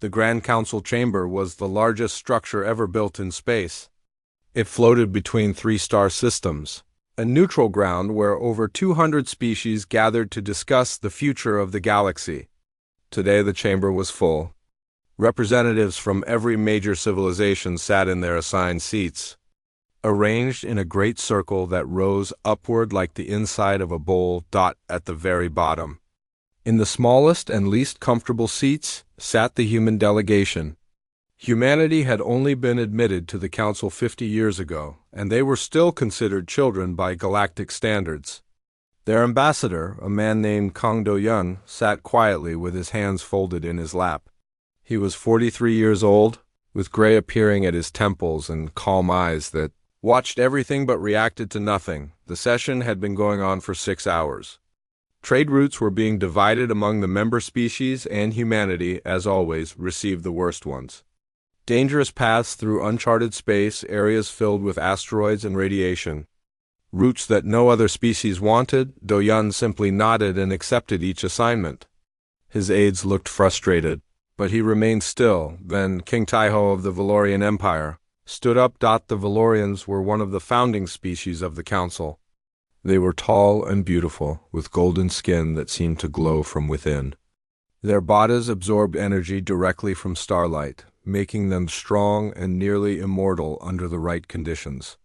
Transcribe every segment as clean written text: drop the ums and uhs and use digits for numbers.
The Grand Council Chamber was the largest structure ever built in space. It floated between three star systems, a neutral ground where over 200 species gathered to discuss the future of the galaxy. Today the chamber was full. Representatives from every major civilization sat in their assigned seats, arranged in a great circle that rose upward like the inside of a bowl at the very bottom. In the smallest and least comfortable seats sat the human delegation. Humanity had only been admitted to the Council 50 years ago, and they were still considered children by galactic standards. Their ambassador, a man named Kang Do-yun, sat quietly with his hands folded in his lap. He was 43 years old, with gray appearing at his temples and calm eyes that watched everything but reacted to nothing. The session had been going on for 6 hours. Trade routes were being divided among the member species, and humanity, as always, received the worst ones. Dangerous paths through uncharted space, areas filled with asteroids and radiation. Routes that no other species wanted. Do-yun simply nodded and accepted each assignment. His aides looked frustrated, but he remained still. Then King Taiho of the Valorian Empire stood up. The Valorians were one of the founding species of the Council. They were tall and beautiful, with golden skin that seemed to glow from within. Their bodies absorbed energy directly from starlight, making them strong and nearly immortal under the right conditions.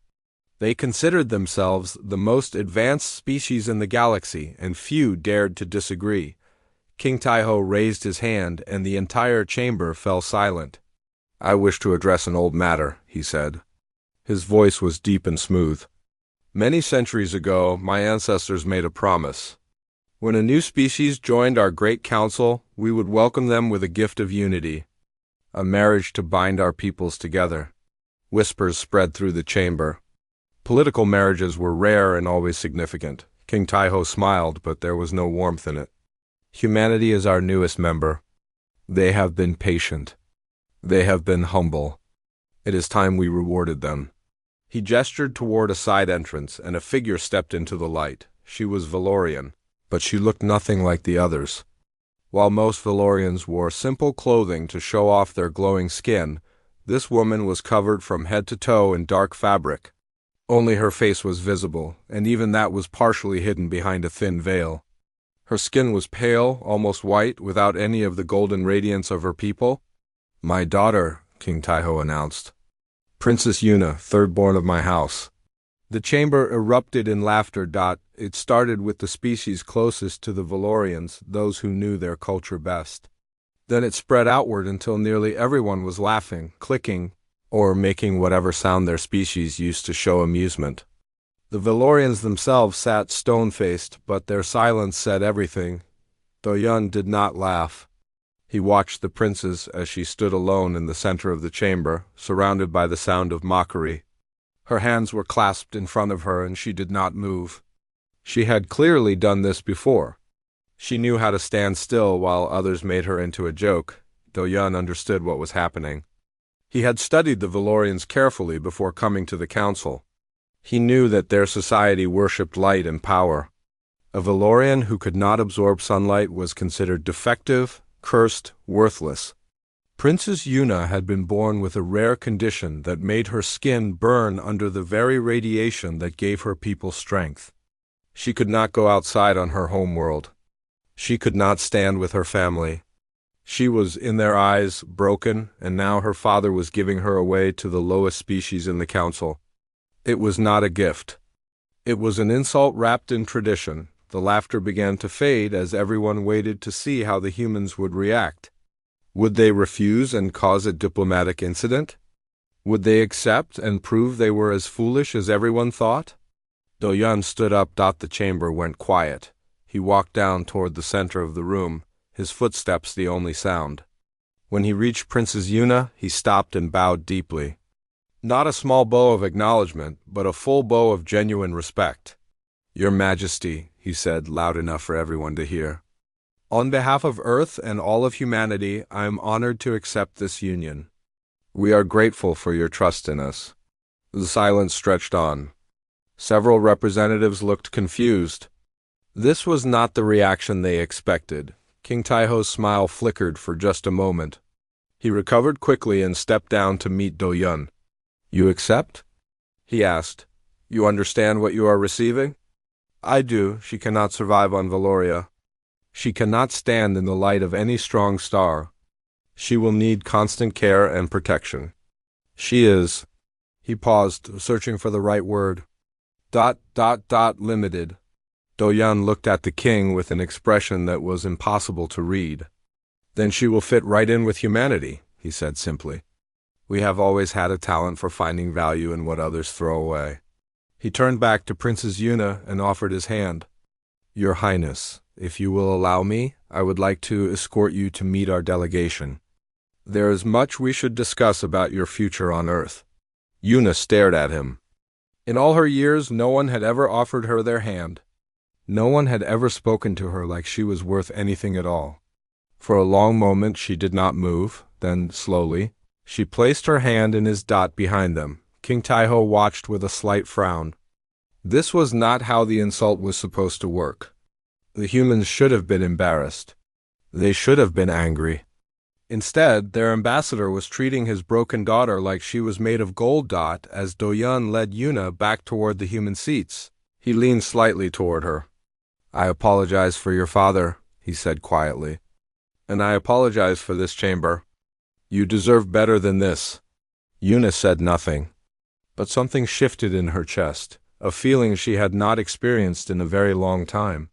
They considered themselves the most advanced species in the galaxy, and few dared to disagree. King Taiho raised his hand, and the entire chamber fell silent. "I wish to address an old matter," he said. His voice was deep and smooth. "Many centuries ago, my ancestors made a promise. When a new species joined our great council, we would welcome them with a gift of unity, a marriage to bind our peoples together." Whispers spread through the chamber. Political marriages were rare and always significant. King Taiho smiled, but there was no warmth in it. "Humanity is our newest member. They have been patient. They have been humble. It is time we rewarded them." He gestured toward a side entrance, and a figure stepped into the light. She was Valorian, but she looked nothing like the others. While most Valorians wore simple clothing to show off their glowing skin, this woman was covered from head to toe in dark fabric. Only her face was visible, and even that was partially hidden behind a thin veil. Her skin was pale, almost white, without any of the golden radiance of her people. "My daughter," King Taiho announced. "Princess Yuna, third born of my house." The chamber erupted in laughter. It started with the species closest to the Valorians, those who knew their culture best. Then it spread outward until nearly everyone was laughing, clicking, or making whatever sound their species used to show amusement. The Valorians themselves sat stone-faced, but their silence said everything. Do-yun did not laugh. He watched the princess as she stood alone in the center of the chamber, surrounded by the sound of mockery. Her hands were clasped in front of her, and she did not move. She had clearly done this before. She knew how to stand still while others made her into a joke. Do-yun understood what was happening. He had studied the Valorians carefully before coming to the council. He knew that their society worshipped light and power. A Valorian who could not absorb sunlight was considered defective, cursed, worthless. Princess Yuna had been born with a rare condition that made her skin burn under the very radiation that gave her people strength. She could not go outside on her homeworld. She could not stand with her family. She was, in their eyes, broken, and now her father was giving her away to the lowest species in the council. It was not a gift. It was an insult wrapped in tradition. The laughter began to fade as everyone waited to see how the humans would react. Would they refuse and cause a diplomatic incident? Would they accept and prove they were as foolish as everyone thought? Do-yun stood up. The chamber went quiet. He walked down toward the center of the room, his footsteps the only sound. When he reached Princess Yuna, he stopped and bowed deeply. Not a small bow of acknowledgement, but a full bow of genuine respect. "Your Majesty," he said, loud enough for everyone to hear. "On behalf of Earth and all of humanity, I am honored to accept this union. We are grateful for your trust in us." The silence stretched on. Several representatives looked confused. This was not the reaction they expected. King Taiho's smile flickered for just a moment. He recovered quickly and stepped down to meet Do-yun. "You accept?" he asked. "You understand what you are receiving?" "I do. She cannot survive on Valoria. She cannot stand in the light of any strong star. She will need constant care and protection. She is—" He paused, searching for the right word. Limited. Do-yun looked at the king with an expression that was impossible to read. "Then she will fit right in with humanity," he said simply. "We have always had a talent for finding value in what others throw away." He turned back to Princess Yuna and offered his hand. "Your Highness, if you will allow me, I would like to escort you to meet our delegation. There is much we should discuss about your future on Earth." Yuna stared at him. In all her years, no one had ever offered her their hand. No one had ever spoken to her like she was worth anything at all. For a long moment she did not move, then, slowly, she placed her hand in his dot behind them. King Taiho watched with a slight frown. This was not how the insult was supposed to work. The humans should have been embarrassed. They should have been angry. Instead, their ambassador was treating his broken daughter like she was made of gold. As Do-yun led Yuna back toward the human seats, he leaned slightly toward her. "I apologize for your father," he said quietly. "And I apologize for this chamber. You deserve better than this." Yuna said nothing. But something shifted in her chest, a feeling she had not experienced in a very long time.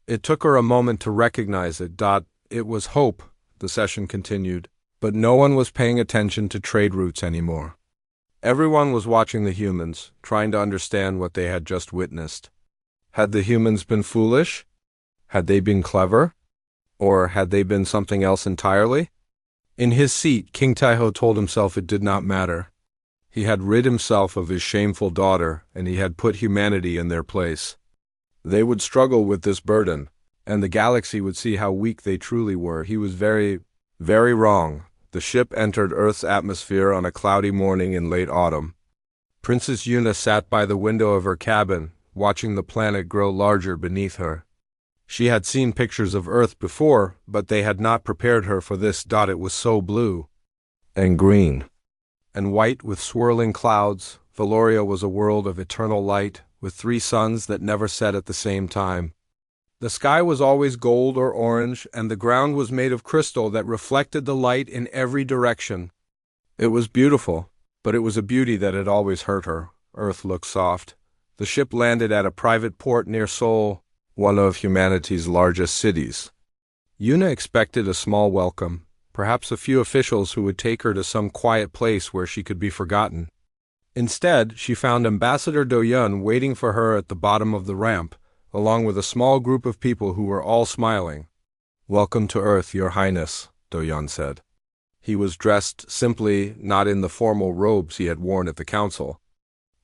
It took her a moment to recognize it. It was hope. The session continued, but no one was paying attention to trade routes anymore. Everyone was watching the humans, trying to understand what they had just witnessed. Had the humans been foolish? Had they been clever? Or had they been something else entirely? In his seat, King Taiho told himself it did not matter. He had rid himself of his shameful daughter, and he had put humanity in their place. They would struggle with this burden, and the galaxy would see how weak they truly were. He was very, very wrong. The ship entered Earth's atmosphere on a cloudy morning in late autumn. Princess Yuna sat by the window of her cabin, watching the planet grow larger beneath her. She had seen pictures of Earth before, but they had not prepared her for this. It was so blue, and green, and white with swirling clouds. Valoria was a world of eternal light, with 3 suns that never set at the same time. The sky was always gold or orange, and the ground was made of crystal that reflected the light in every direction. It was beautiful, but it was a beauty that had always hurt her. Earth looked soft. The ship landed at a private port near Seoul, one of humanity's largest cities. Yuna expected a small welcome, perhaps a few officials who would take her to some quiet place where she could be forgotten. Instead, she found Ambassador Do-yun waiting for her at the bottom of the ramp, along with a small group of people who were all smiling. "Welcome to Earth, Your Highness," Do-yun said. He was dressed simply, not in the formal robes he had worn at the council.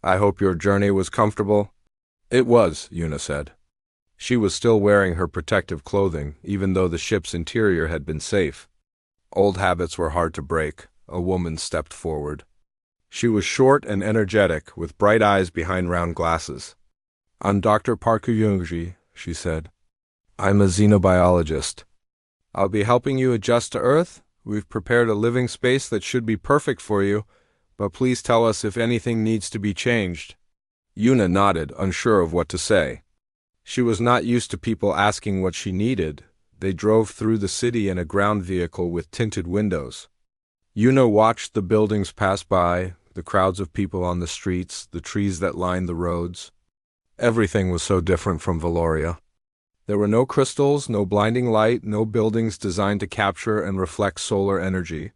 "I hope your journey was comfortable." "It was," Yuna said. She was still wearing her protective clothing, even though the ship's interior had been safe. Old habits were hard to break. A woman stepped forward. She was short and energetic, with bright eyes behind round glasses. "I'm Dr. Parker Youngji," she said. "I'm a xenobiologist. I'll be helping you adjust to Earth. We've prepared a living space that should be perfect for you, but please tell us if anything needs to be changed." Yuna nodded, unsure of what to say. She was not used to people asking what she needed. They drove through the city in a ground vehicle with tinted windows. Yuna watched the buildings pass by, the crowds of people on the streets, the trees that lined the roads. Everything was so different from Valoria. There were no crystals, no blinding light, no buildings designed to capture and reflect solar energy.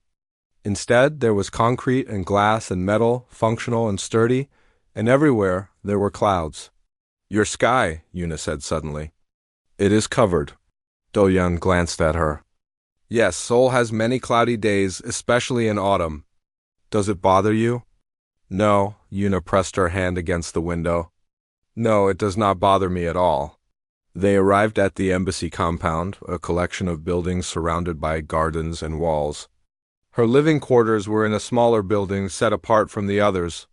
Instead, there was concrete and glass and metal, functional and sturdy, and everywhere there were clouds. "Your sky," Yuna said suddenly. "It is covered." Do-yun glanced at her. "Yes, Seoul has many cloudy days, especially in autumn. Does it bother you?" "No," Yuna pressed her hand against the window. "No, it does not bother me at all." They arrived at the embassy compound, a collection of buildings surrounded by gardens and walls. Her living quarters were in a smaller building set apart from the others,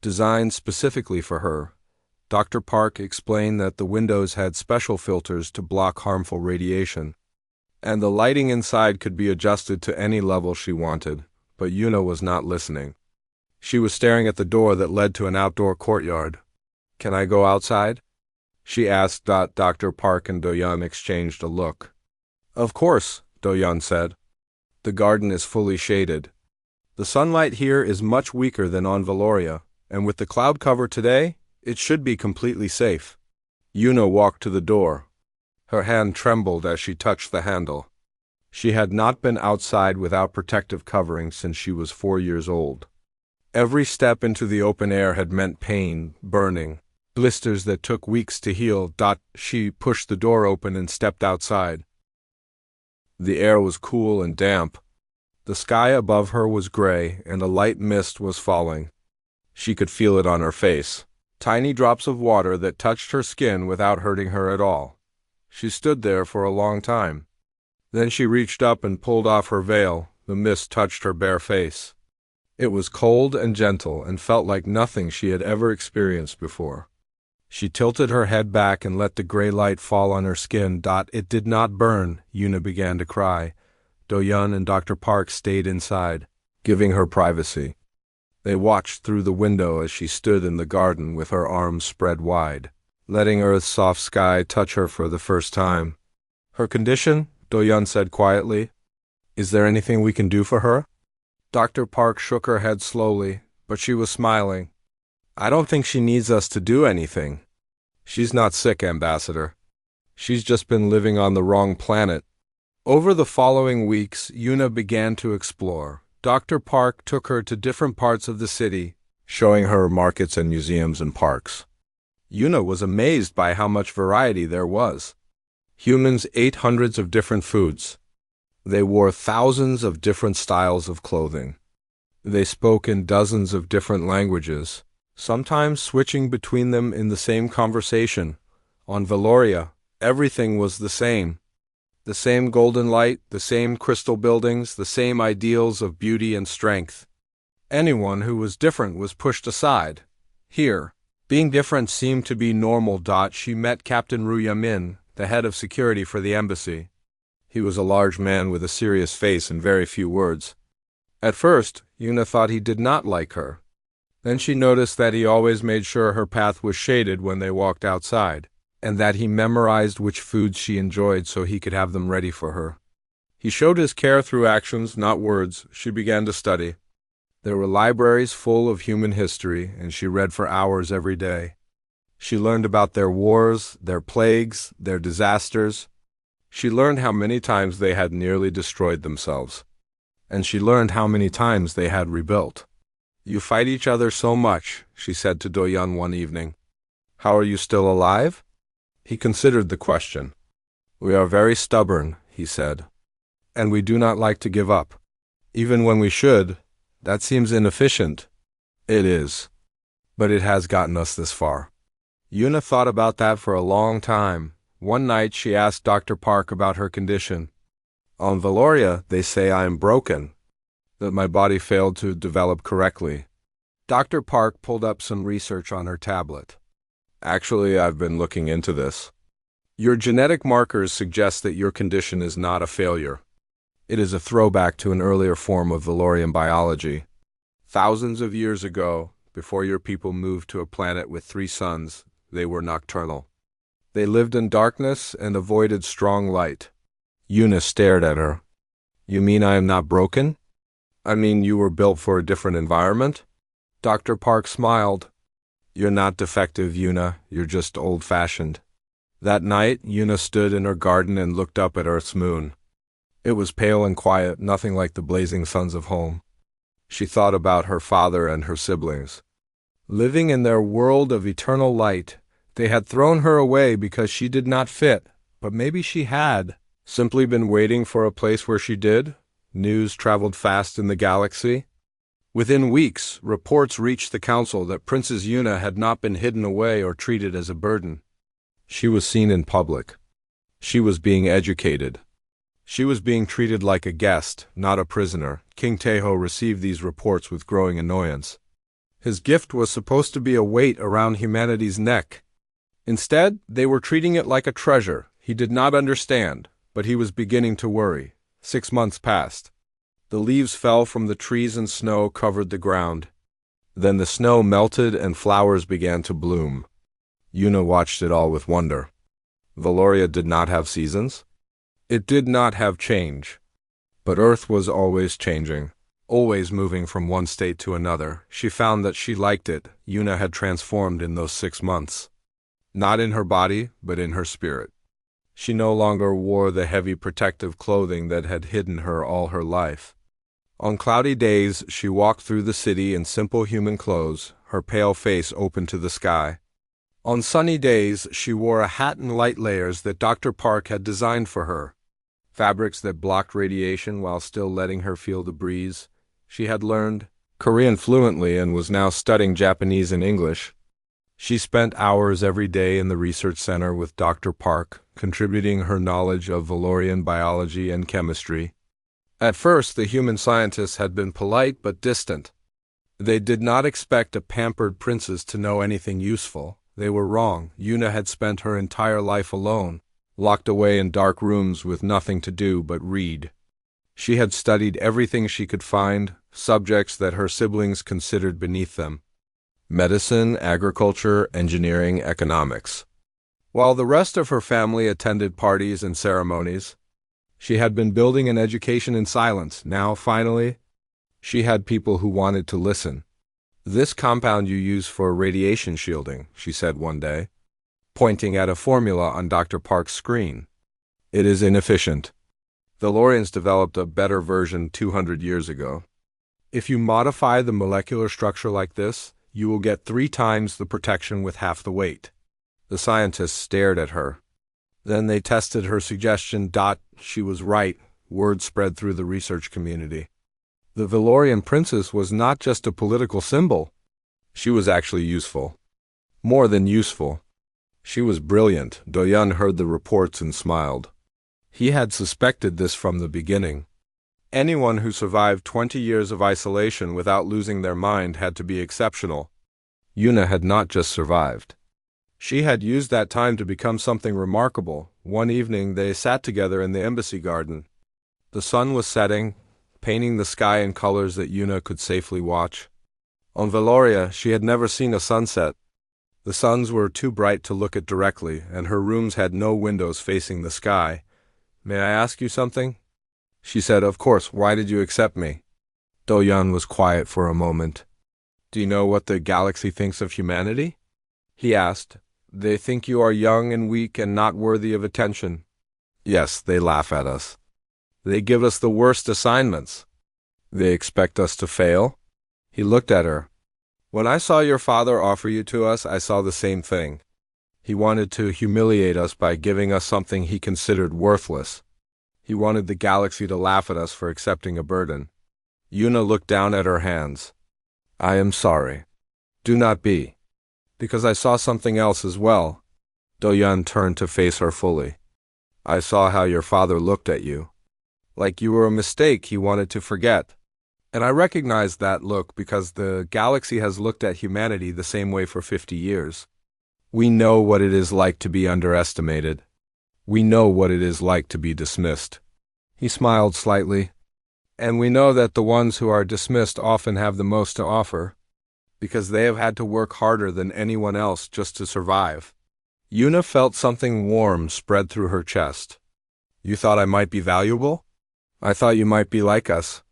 designed specifically for her. Dr. Park explained that the windows had special filters to block harmful radiation. and the lighting inside could be adjusted to any level she wanted, but Yuna was not listening. She was staring at the door that led to an outdoor courtyard. "Can I go outside?" she asked. Dr. Park and Do-yeon exchanged a look. "Of course," Do-yeon said. "The garden is fully shaded. The sunlight here is much weaker than on Valoria, and with the cloud cover today, it should be completely safe." Yuna walked to the door. Her hand trembled as she touched the handle. She had not been outside without protective covering since she was 4 years old. Every step into the open air had meant pain, burning, blisters that took weeks to heal. She pushed the door open and stepped outside. The air was cool and damp. The sky above her was gray, and a light mist was falling. She could feel it on her face, tiny drops of water that touched her skin without hurting her at all. She stood there for a long time. Then she reached up and pulled off her veil. The mist touched her bare face. It was cold and gentle and felt like nothing she had ever experienced before. She tilted her head back and let the gray light fall on her skin. It did not burn. Yuna began to cry. Do-yeon and Dr. Park stayed inside, giving her privacy. They watched through the window as she stood in the garden with her arms spread wide, letting Earth's soft sky touch her for the first time. "Her condition?" Do-yeon said quietly. "Is there anything we can do for her?" Dr. Park shook her head slowly, but she was smiling. "I don't think she needs us to do anything. She's not sick, Ambassador. She's just been living on the wrong planet." Over the following weeks, Yuna began to explore. Dr. Park took her to different parts of the city, showing her markets and museums and parks. Yuna was amazed by how much variety there was. Humans ate hundreds of different foods. They wore thousands of different styles of clothing. They spoke in dozens of different languages, sometimes switching between them in the same conversation. On Valoria, everything was the same. The same golden light, the same crystal buildings, the same ideals of beauty and strength. Anyone who was different was pushed aside. Here, being different seemed to be normal. She met Captain Ru Yamin, the head of security for the embassy. He was a large man with a serious face and very few words. At first, Yuna thought he did not like her. Then she noticed that he always made sure her path was shaded when they walked outside, and that he memorized which foods she enjoyed so he could have them ready for her. He showed his care through actions, not words. She began to study. There were libraries full of human history, and she read for hours every day. She learned about their wars, their plagues, their disasters. She learned how many times they had nearly destroyed themselves. And she learned how many times they had rebuilt. "You fight each other so much," she said to Do-yeon one evening. "How are you still alive?" He considered the question. "We are very stubborn," he said. "And we do not like to give up. Even when we should, that seems inefficient." "It is. But it has gotten us this far." Yuna thought about that for a long time. One night she asked Dr. Park about her condition. "On Valoria, they say I am broken, that my body failed to develop correctly." Dr. Park pulled up some research on her tablet. "Actually, I've been looking into this. Your genetic markers suggest that your condition is not a failure. It is a throwback to an earlier form of Valorian biology. Thousands of years ago, before your people moved to a planet with 3 suns, they were nocturnal. They lived in darkness and avoided strong light." Yuna stared at her. "You mean I am not broken? I mean you were built for a different environment?" Dr. Park smiled. "You're not defective, Yuna. You're just old-fashioned." That night, Yuna stood in her garden and looked up at Earth's moon. It was pale and quiet, nothing like the blazing suns of home. She thought about her father and her siblings. Living in their world of eternal light, they had thrown her away because she did not fit, but maybe she had simply been waiting for a place where she did. News traveled fast in the galaxy. Within weeks, reports reached the council that Princess Yuna had not been hidden away or treated as a burden. She was seen in public. She was being educated. She was being treated like a guest, not a prisoner. King Taeho received these reports with growing annoyance. His gift was supposed to be a weight around humanity's neck. Instead, they were treating it like a treasure. He did not understand. But he was beginning to worry. 6 months passed. The leaves fell from the trees and snow covered the ground. Then the snow melted and flowers began to bloom. Una watched it all with wonder. Valoria did not have seasons. It did not have change. But Earth was always changing, always moving from one state to another. She found that she liked it. Una had transformed in those 6 months. Not in her body, but in her spirit. She no longer wore the heavy protective clothing that had hidden her all her life. On cloudy days, she walked through the city in simple human clothes, her pale face open to the sky. On sunny days, she wore a hat and light layers that Dr. Park had designed for her. Fabrics that blocked radiation while still letting her feel the breeze. She had learned Korean fluently and was now studying Japanese and English. She spent hours every day in the research center with Dr. Park, contributing her knowledge of Valorian biology and chemistry. At first, the human scientists had been polite but distant. They did not expect a pampered princess to know anything useful. They were wrong. Una had spent her entire life alone, locked away in dark rooms with nothing to do but read. She had studied everything she could find, subjects that her siblings considered beneath them. Medicine, agriculture, engineering, economics. While the rest of her family attended parties and ceremonies, she had been building an education in silence. Now, finally, she had people who wanted to listen. "This compound you use for radiation shielding," she said one day, pointing at a formula on Dr. Park's screen. "It is inefficient. The Lorians developed a better version 200 years ago. If you modify the molecular structure like this, you will get 3 times the protection with half the weight." The scientists stared at her. Then they tested her suggestion. She was right. Word spread through the research community. The Valorian princess was not just a political symbol. She was actually useful. More than useful. She was brilliant. Doyun heard the reports and smiled. He had suspected this from the beginning. Anyone who survived 20 years of isolation without losing their mind had to be exceptional. Una had not just survived. She had used that time to become something remarkable. One evening they sat together in the embassy garden. The sun was setting, painting the sky in colors that Una could safely watch. On Valoria, she had never seen a sunset. The suns were too bright to look at directly, and her rooms had no windows facing the sky. "May I ask you something?" She said, "Of course. Why did you accept me?" Doyun was quiet for a moment. "Do you know what the galaxy thinks of humanity?" he asked. "They think you are young and weak and not worthy of attention." "Yes, they laugh at us. They give us the worst assignments. They expect us to fail." He looked at her. "When I saw your father offer you to us, I saw the same thing. He wanted to humiliate us by giving us something he considered worthless. He wanted the galaxy to laugh at us for accepting a burden." Una looked down at her hands. "I am sorry. Do not be. Because I saw something else as well." Doyun turned to face her fully. "I saw how your father looked at you. Like you were a mistake he wanted to forget. And I recognized that look because the galaxy has looked at humanity the same way for 50 years. We know what it is like to be underestimated. We know what it is like to be dismissed." He smiled slightly. "And we know that the ones who are dismissed often have the most to offer, because they have had to work harder than anyone else just to survive." Una felt something warm spread through her chest. "You thought I might be valuable? I thought you might be like us."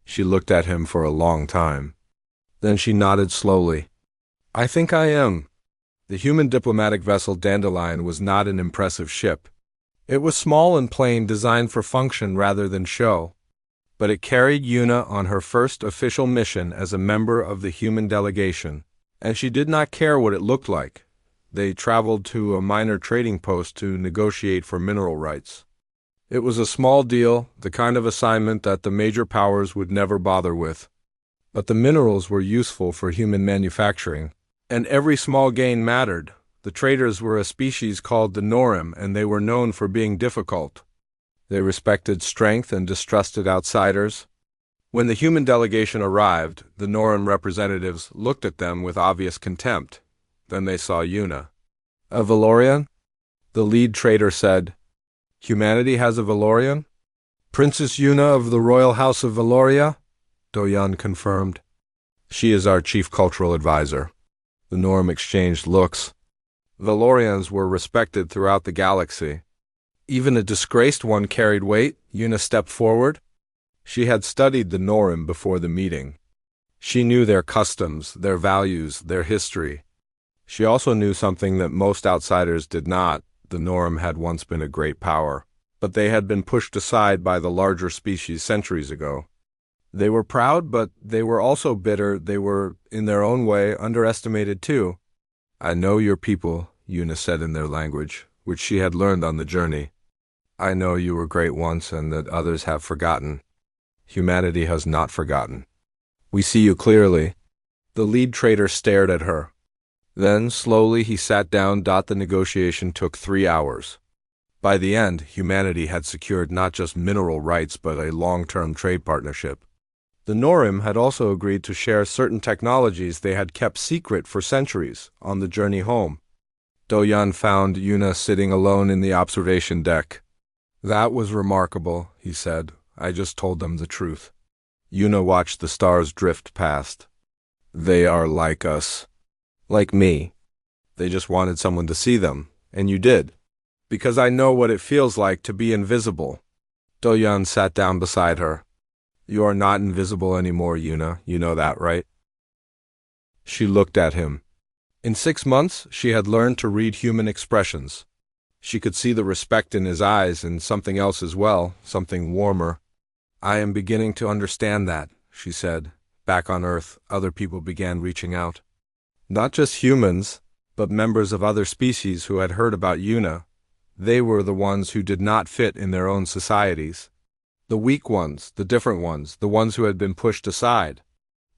She looked at him for a long time. Then she nodded slowly. "I think I am." The human diplomatic vessel Dandelion was not an impressive ship. It was small and plain, designed for function rather than show. But it carried Una on her first official mission as a member of the human delegation, and she did not care what it looked like. They traveled to a minor trading post to negotiate for mineral rights. It was a small deal, the kind of assignment that the major powers would never bother with. But the minerals were useful for human manufacturing, and every small gain mattered. The traders were a species called the Norim, and they were known for being difficult. They respected strength and distrusted outsiders. When the human delegation arrived, the Norim representatives looked at them with obvious contempt. Then they saw Una. "A Valorian?" The lead trader said. Humanity has a Valorian? Princess Yuna of the Royal House of Valoria? Do-Yun confirmed. She is our chief cultural advisor. The Norm exchanged looks. Valorians were respected throughout the galaxy. Even a disgraced one carried weight. Yuna stepped forward. She had studied the Norim before the meeting. She knew their customs, their values, their history. She also knew something that most outsiders did not. The Norim had once been a great power, but they had been pushed aside by the larger species centuries ago. They were proud, but they were also bitter. They were, in their own way, underestimated too. I know your people, Yuna said in their language, which she had learned on the journey. I know you were great once and that others have forgotten. Humanity has not forgotten. We see you clearly. The lead trader stared at her. Then, slowly, he sat down. The negotiation took 3 hours. By the end, humanity had secured not just mineral rights but a long-term trade partnership. The Norim had also agreed to share certain technologies they had kept secret for centuries on the journey home. Do-Yun found Yuna sitting alone in the observation deck. That was remarkable, he said. I just told them the truth. Yuna watched the stars drift past. They are like us. Like me. They just wanted someone to see them, and you did. Because I know what it feels like to be invisible. Do-Yun sat down beside her. You are not invisible anymore, Yuna. You know that, right? She looked at him. In 6 months, she had learned to read human expressions. She could see the respect in his eyes and something else as well, something warmer. I am beginning to understand that, she said. Back on Earth, other people began reaching out. Not just humans, but members of other species who had heard about Yuna. They were the ones who did not fit in their own societies. The weak ones, the different ones, the ones who had been pushed aside.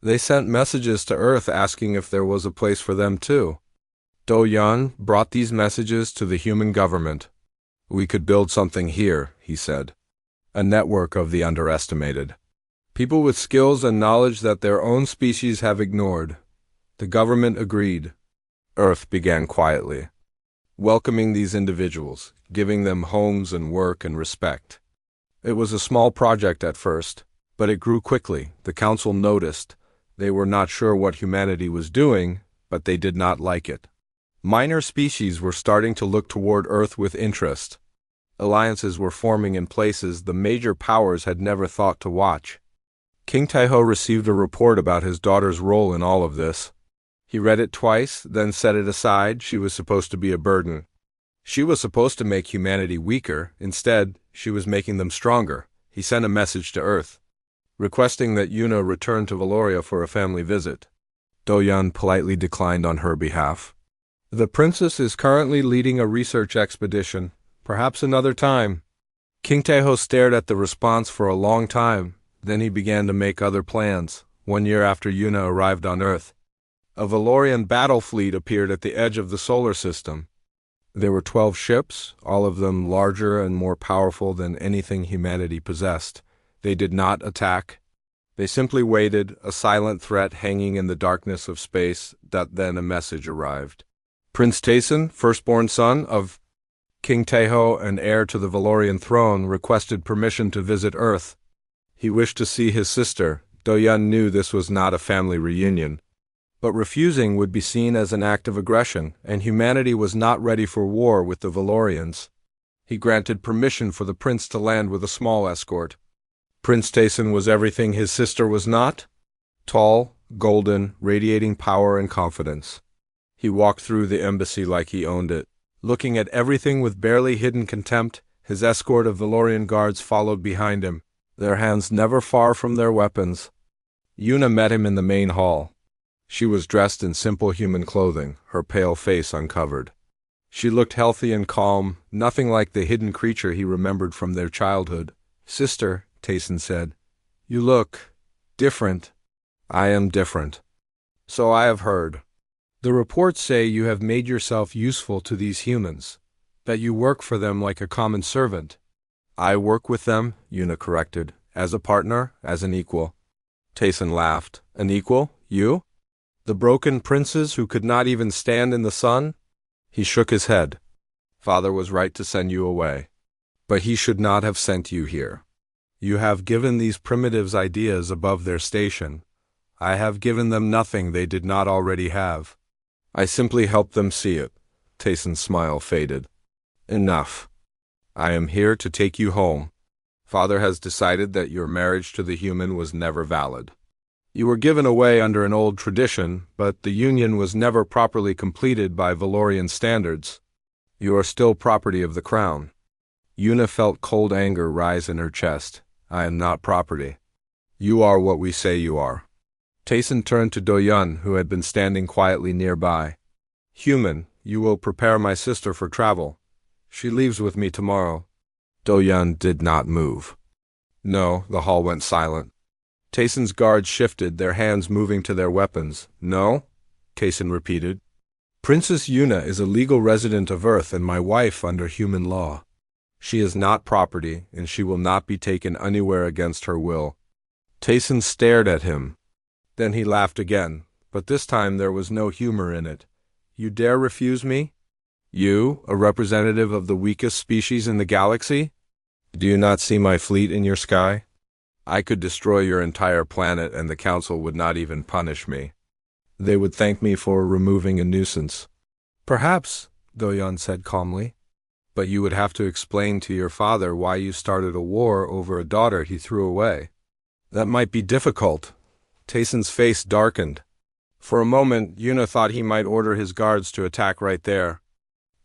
They sent messages to Earth asking if there was a place for them too. Do-Yun brought these messages to the human government. We could build something here, he said. A network of the underestimated. People with skills and knowledge that their own species have ignored. The government agreed. Earth began quietly, welcoming these individuals, giving them homes and work and respect. It was a small project at first, but it grew quickly. The council noticed. They were not sure what humanity was doing, but they did not like it. Minor species were starting to look toward Earth with interest. Alliances were forming in places the major powers had never thought to watch. King Taiho received a report about his daughter's role in all of this. He read it twice, then set it aside. She was supposed to be a burden. She was supposed to make humanity weaker. Instead, she was making them stronger. He sent a message to Earth, requesting that Yuna return to Valoria for a family visit. Do-Yun politely declined on her behalf. The princess is currently leading a research expedition. Perhaps another time. King Taeho stared at the response for a long time. Then he began to make other plans. 1 year after Yuna arrived on Earth, a Valorian battle fleet appeared at the edge of the solar system. There were 12 ships, all of them larger and more powerful than anything humanity possessed. They did not attack. They simply waited, a silent threat hanging in the darkness of space. Then a message arrived. Prince Tayson, firstborn son of King Taeho and heir to the Valorian throne, requested permission to visit Earth. He wished to see his sister. Do-Yun knew this was not a family reunion. But refusing would be seen as an act of aggression, and humanity was not ready for war with the Valorians. He granted permission for the prince to land with a small escort. Prince Tayson was everything his sister was not. Tall, golden, radiating power and confidence. He walked through the embassy like he owned it. Looking at everything with barely hidden contempt, his escort of Valorian guards followed behind him, their hands never far from their weapons. Yuna met him in the main hall. She was dressed in simple human clothing, her pale face uncovered. She looked healthy and calm, nothing like the hidden creature he remembered from their childhood. "Sister," Tayson said, "you look different." "I am different." "So I have heard. The reports say you have made yourself useful to these humans, that you work for them like a common servant." "I work with them," Yuna corrected, "as a partner, as an equal." Tayson laughed. "An equal? You? The broken princes who could not even stand in the sun?" He shook his head. "Father was right to send you away." But he should not have sent you here. You have given these primitives ideas above their station. I have given them nothing they did not already have. I simply helped them see it. Tayson's smile faded. Enough. I am here to take you home. Father has decided that your marriage to the human was never valid. You were given away under an old tradition, but the union was never properly completed by Valorian standards. You are still property of the crown. Yuna felt cold anger rise in her chest. I am not property. You are what we say you are. Tayson turned to Do-Yun, who had been standing quietly nearby. Human, you will prepare my sister for travel. She leaves with me tomorrow. Do-Yun did not move. No, the hall went silent. Tayson's guards shifted, their hands moving to their weapons. No? Tayson repeated. Princess Yuna is a legal resident of Earth and my wife under human law. She is not property, and she will not be taken anywhere against her will. Tayson stared at him. Then he laughed again, but this time there was no humor in it. You dare refuse me? You, a representative of the weakest species in the galaxy? Do you not see my fleet in your sky? I could destroy your entire planet and the Council would not even punish me. They would thank me for removing a nuisance. Perhaps, Do-Yun said calmly. But you would have to explain to your father why you started a war over a daughter he threw away. That might be difficult. Tayson's face darkened. For a moment, Yuna thought he might order his guards to attack right there.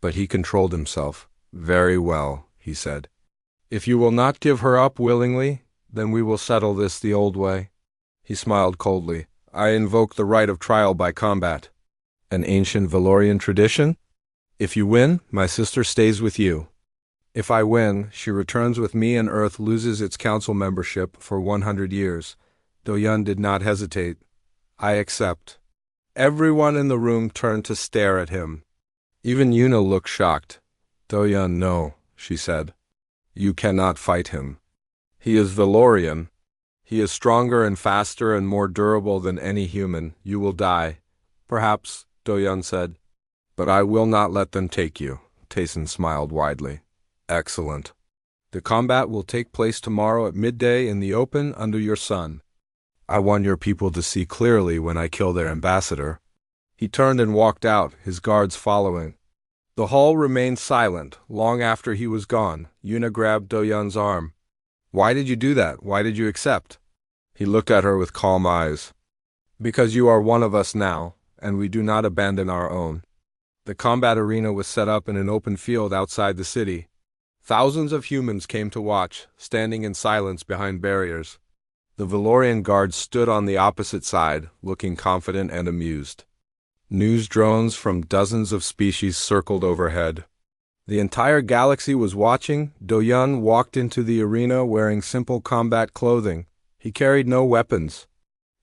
But he controlled himself. Very well, he said. If you will not give her up willingly, then we will settle this the old way. He smiled coldly. I invoke the right of trial by combat. An ancient Valorian tradition? If you win, my sister stays with you. If I win, she returns with me and Earth loses its council membership for 100 years. Do-Yun did not hesitate. I accept. Everyone in the room turned to stare at him. Even Yuna looked shocked. Do-Yun, no, she said. You cannot fight him. He is Valorian. He is stronger and faster and more durable than any human. You will die. Perhaps, Do-Yun said. But I will not let them take you. Tayson smiled widely. Excellent. The combat will take place tomorrow at midday in the open under your sun. I want your people to see clearly when I kill their ambassador. He turned and walked out, his guards following. The hall remained silent. Long after he was gone, Yuna grabbed Do-Yun's arm. Why did you do that? Why did you accept? He looked at her with calm eyes. Because you are one of us now, and we do not abandon our own. The combat arena was set up in an open field outside the city. Thousands of humans came to watch, standing in silence behind barriers. The Valorian guards stood on the opposite side, looking confident and amused. News drones from dozens of species circled overhead. The entire galaxy was watching. Do-Yun walked into the arena wearing simple combat clothing. He carried no weapons.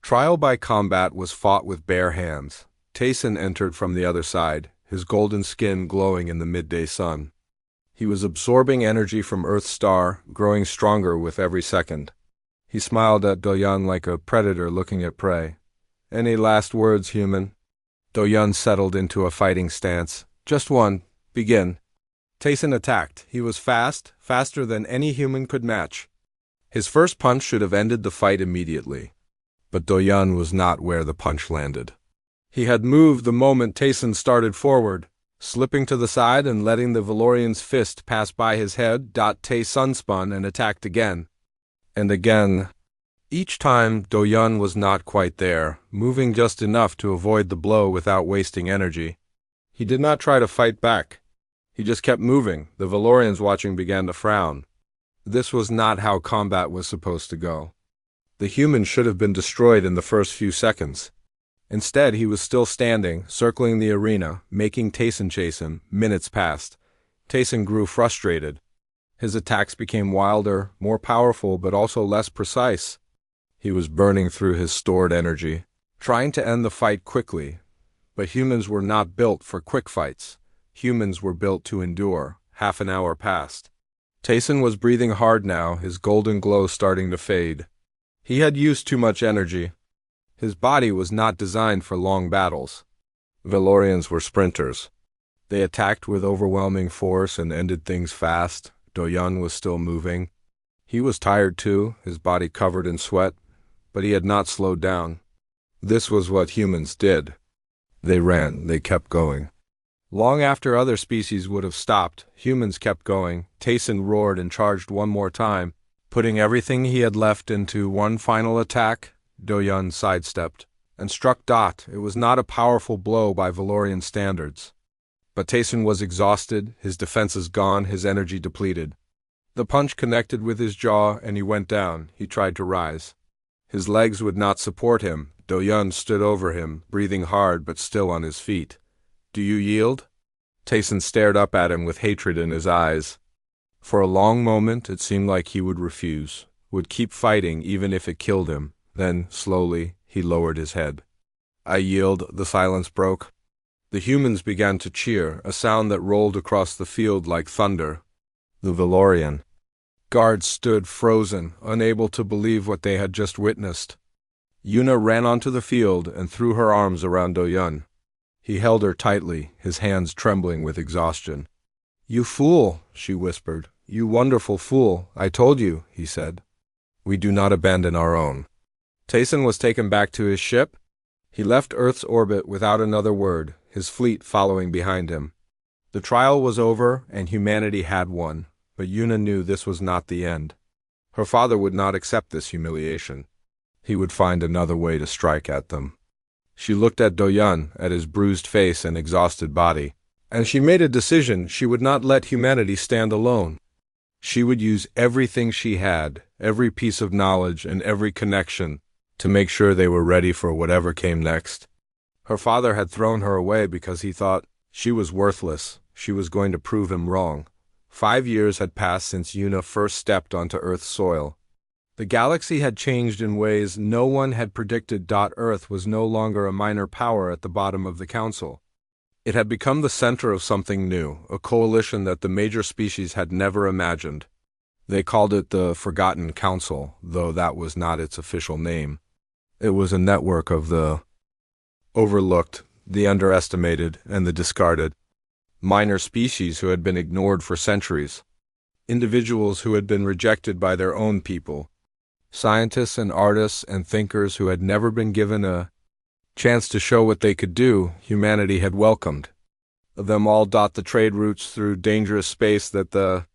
Trial by combat was fought with bare hands. Tayson entered from the other side, his golden skin glowing in the midday sun. He was absorbing energy from Earth's star, growing stronger with every second. He smiled at Do-Yun like a predator looking at prey. Any last words, human? Do-Yun settled into a fighting stance. Just one. Begin. Tayson attacked. He was fast, faster than any human could match. His first punch should have ended the fight immediately. But Do-Yun was not where the punch landed. He had moved the moment Tayson started forward, slipping to the side and letting the Valorian's fist pass by his head. Tayson spun and attacked again. And again. Each time, Do-Yun was not quite there, moving just enough to avoid the blow without wasting energy. He did not try to fight back. He just kept moving. The Valorians watching began to frown. This was not how combat was supposed to go. The human should have been destroyed in the first few seconds. Instead, he was still standing, circling the arena, making Tayson chase him. Minutes passed. Tayson grew frustrated. His attacks became wilder, more powerful, but also less precise. He was burning through his stored energy, trying to end the fight quickly. But humans were not built for quick fights. Humans were built to endure. Half an hour passed. Tayson was breathing hard now, his golden glow starting to fade. He had used too much energy. His body was not designed for long battles. Valorians were sprinters. They attacked with overwhelming force and ended things fast. Do-yun was still moving. He was tired too, his body covered in sweat, but he had not slowed down. This was what humans did. They ran, they kept going. Long after other species would have stopped, humans kept going. Tayson roared and charged one more time, putting everything he had left into one final attack. Do-yun sidestepped and struck Dot. It was not a powerful blow by Valorian standards. But Tayson was exhausted, his defenses gone, his energy depleted. The punch connected with his jaw and he went down. He tried to rise. His legs would not support him. Do-yun stood over him, breathing hard but still on his feet. "Do you yield?" Tayson stared up at him with hatred in his eyes. For a long moment it seemed like he would refuse, would keep fighting even if it killed him. Then, slowly, he lowered his head. "I yield," the silence broke. The humans began to cheer, a sound that rolled across the field like thunder. The Valorian guards stood frozen, unable to believe what they had just witnessed. Yuna ran onto the field and threw her arms around Do-yun. He held her tightly, his hands trembling with exhaustion. "You fool," she whispered. "You wonderful fool. I told you," he said. "We do not abandon our own." Tayson was taken back to his ship. He left Earth's orbit without another word, his fleet following behind him. The trial was over, and humanity had won, but Yuna knew this was not the end. Her father would not accept this humiliation. He would find another way to strike at them. She looked at Do-yun, at his bruised face and exhausted body, and she made a decision. She would not let humanity stand alone. She would use everything she had, every piece of knowledge and every connection, to make sure they were ready for whatever came next. Her father had thrown her away because he thought she was worthless. She was going to prove him wrong. 5 years had passed since Yuna first stepped onto Earth's soil. The galaxy had changed in ways no one had predicted. Earth was no longer a minor power at the bottom of the council. It had become the center of something new, a coalition that the major species had never imagined. They called it the Forgotten Council, though that was not its official name. It was a network of the overlooked, the underestimated, and the discarded. Minor species who had been ignored for centuries. Individuals who had been rejected by their own people. Scientists and artists and thinkers who had never been given a chance to show what they could do, humanity had welcomed. Them all. The trade routes through dangerous space that the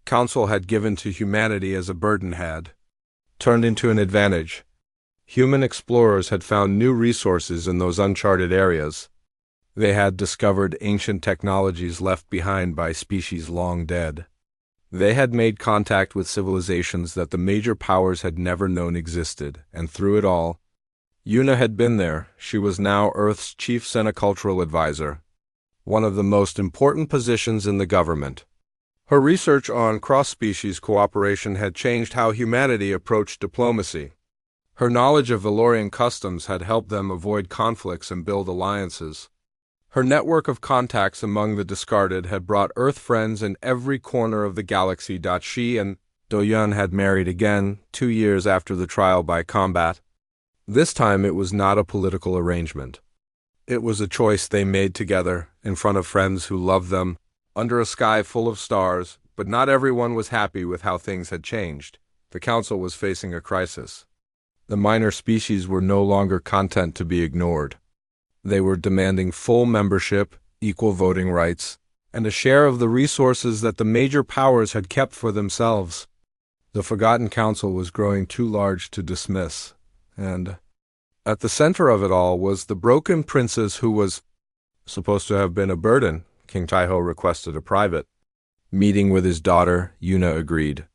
Council had given to humanity as a burden had turned into an advantage. Human explorers had found new resources in those uncharted areas. They had discovered ancient technologies left behind by species long dead. They had made contact with civilizations that the major powers had never known existed, and through it all, Yuna had been there. She was now Earth's chief senicultural advisor, one of the most important positions in the government. Her research on cross-species cooperation had changed how humanity approached diplomacy. Her knowledge of Valorian customs had helped them avoid conflicts and build alliances. Her network of contacts among the discarded had brought Earth friends in every corner of the galaxy. She and Do-yun had married again 2 years after the trial by combat. This time it was not a political arrangement. It was a choice they made together, in front of friends who loved them, under a sky full of stars, but not everyone was happy with how things had changed. The Council was facing a crisis. The minor species were no longer content to be ignored. They were demanding full membership, equal voting rights, and a share of the resources that the major powers had kept for themselves. The Forgotten Council was growing too large to dismiss, and at the center of it all was the broken princess who was supposed to have been a burden. King Taiho requested a private meeting with his daughter. Yuna agreed.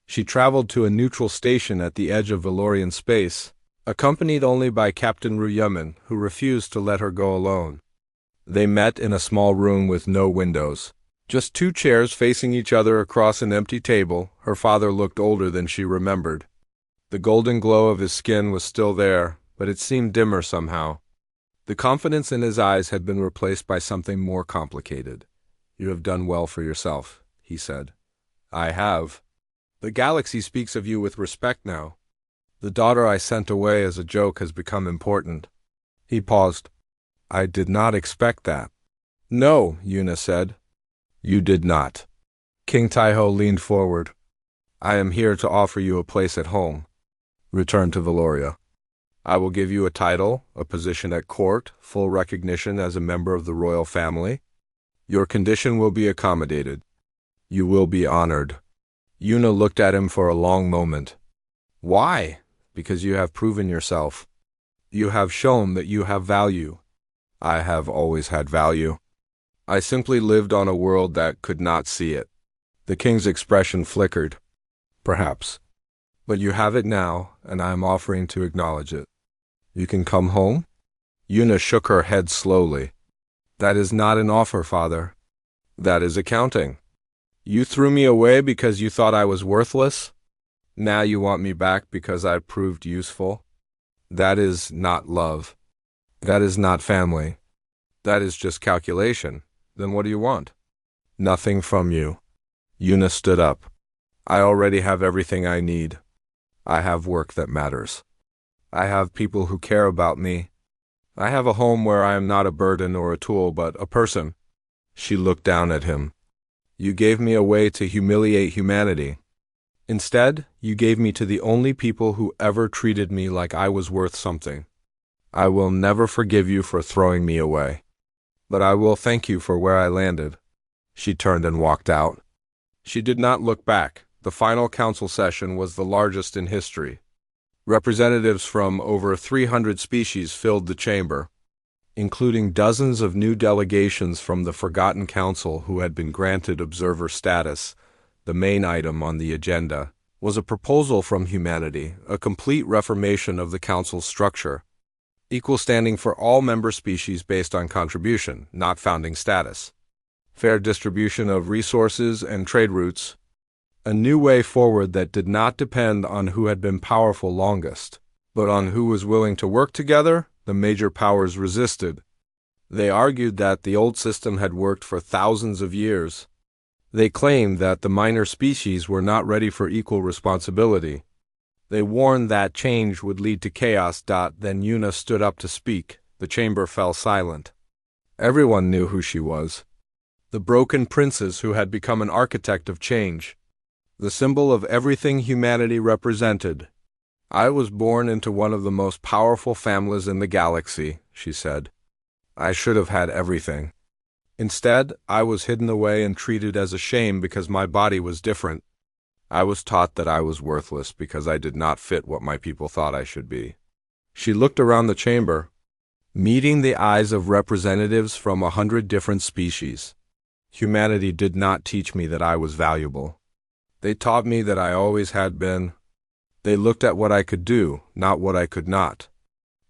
She traveled to a neutral station at the edge of Valorian space, accompanied only by Captain Ryumin, who refused to let her go alone. They met in a small room with no windows. Just 2 chairs facing each other across an empty table. Her father looked older than she remembered. The golden glow of his skin was still there, but it seemed dimmer somehow. The confidence in his eyes had been replaced by something more complicated. "You have done well for yourself," he said. "I have. The galaxy speaks of you with respect now. The daughter I sent away as a joke has become important." He paused. "I did not expect that." "No," Yuna said. "You did not." King Taiho leaned forward. I am here to offer you a place at home. Return to Valoria. I will give you a title, a position at court, full recognition as a member of the royal family. Your condition will be accommodated. You will be honored. Yuna looked at him for a long moment. Why? Because you have proven yourself. You have shown that you have value. I have always had value. I simply lived on a world that could not see it. The king's expression flickered. Perhaps. But you have it now, and I am offering to acknowledge it. You can come home? Yuna shook her head slowly. That is not an offer, father. That is accounting. You threw me away because you thought I was worthless? Now you want me back because I proved useful? That is not love. That is not family. That is just calculation. Then what do you want? Nothing from you. Yuna stood up. I already have everything I need. I have work that matters. I have people who care about me. I have a home where I am not a burden or a tool, but a person. She looked down at him. You gave me a way to humiliate humanity. Instead, you gave me to the only people who ever treated me like I was worth something. I will never forgive you for throwing me away. But I will thank you for where I landed. She turned and walked out. She did not look back. The final council session was the largest in history. Representatives from over 300 species filled the chamber, including dozens of new delegations from the Forgotten Council who had been granted observer status. The main item on the agenda was a proposal from humanity, a complete reformation of the council's structure, equal standing for all member species based on contribution, not founding status, fair distribution of resources and trade routes, a new way forward that did not depend on who had been powerful longest, but on who was willing to work together. The major powers resisted. They argued that the old system had worked for thousands of years. They claimed that the minor species were not ready for equal responsibility. They warned that change would lead to chaos. Then Yuna stood up to speak. The chamber fell silent. Everyone knew who she was. The broken princess who had become an architect of change. The symbol of everything humanity represented. I was born into one of the most powerful families in the galaxy, she said. I should have had everything. Instead, I was hidden away and treated as a shame because my body was different. I was taught that I was worthless because I did not fit what my people thought I should be. She looked around the chamber, meeting the eyes of representatives from 100 different species. Humanity did not teach me that I was valuable. They taught me that I always had been. They looked at what I could do, not what I could not.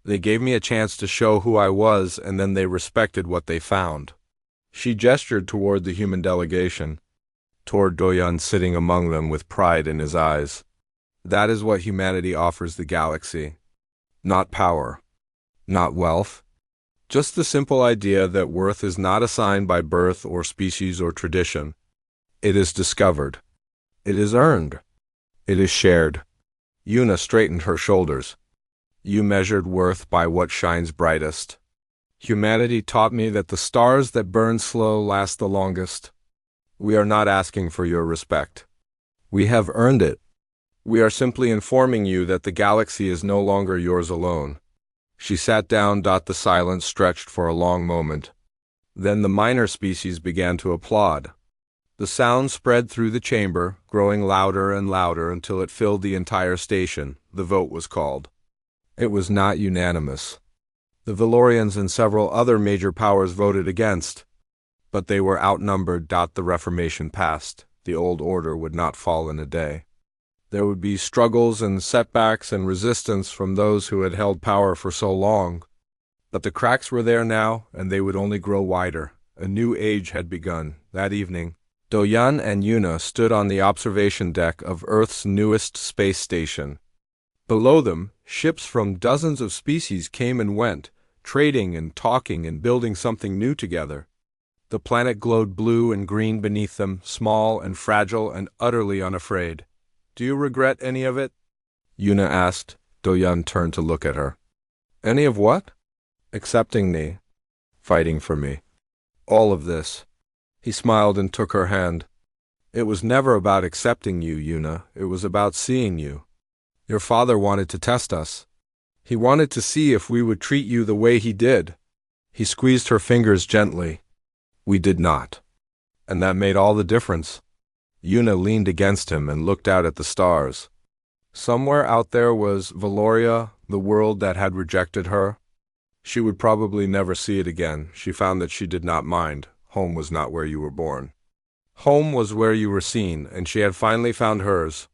They gave me a chance to show who I was, and then they respected what they found. She gestured toward the human delegation, toward Doyan sitting among them with pride in his eyes. That is what humanity offers the galaxy. Not power, not wealth, just the simple idea that worth is not assigned by birth or species or tradition. It is discovered. It is earned. It is shared. Yuna straightened her shoulders. You measured worth by what shines brightest. Humanity taught me that the stars that burn slow last the longest. We are not asking for your respect. We have earned it. We are simply informing you that the galaxy is no longer yours alone. She sat down. The silence stretched for a long moment. Then the minor species began to applaud. The sound spread through the chamber, growing louder and louder until it filled the entire station. The vote was called. It was not unanimous. The Valorians and several other major powers voted against, but they were outnumbered. The reformation passed. The old order would not fall in a day. There would be struggles and setbacks and resistance from those who had held power for so long. But the cracks were there now, and they would only grow wider. A new age had begun. That evening, Doyan and Yuna stood on the observation deck of Earth's newest space station. Below them, ships from dozens of species came and went, trading and talking and building something new together. The planet glowed blue and green beneath them, small and fragile and utterly unafraid. Do you regret any of it? Yuna asked. Doyan turned to look at her. Any of what? Accepting me. Fighting for me. All of this. He smiled and took her hand. It was never about accepting you, Yuna. It was about seeing you. Your father wanted to test us. He wanted to see if we would treat you the way he did. He squeezed her fingers gently. We did not. And that made all the difference. Yuna leaned against him and looked out at the stars. Somewhere out there was Valoria, the world that had rejected her. She would probably never see it again. She found that she did not mind. Home was not where you were born. Home was where you were seen, and she had finally found hers.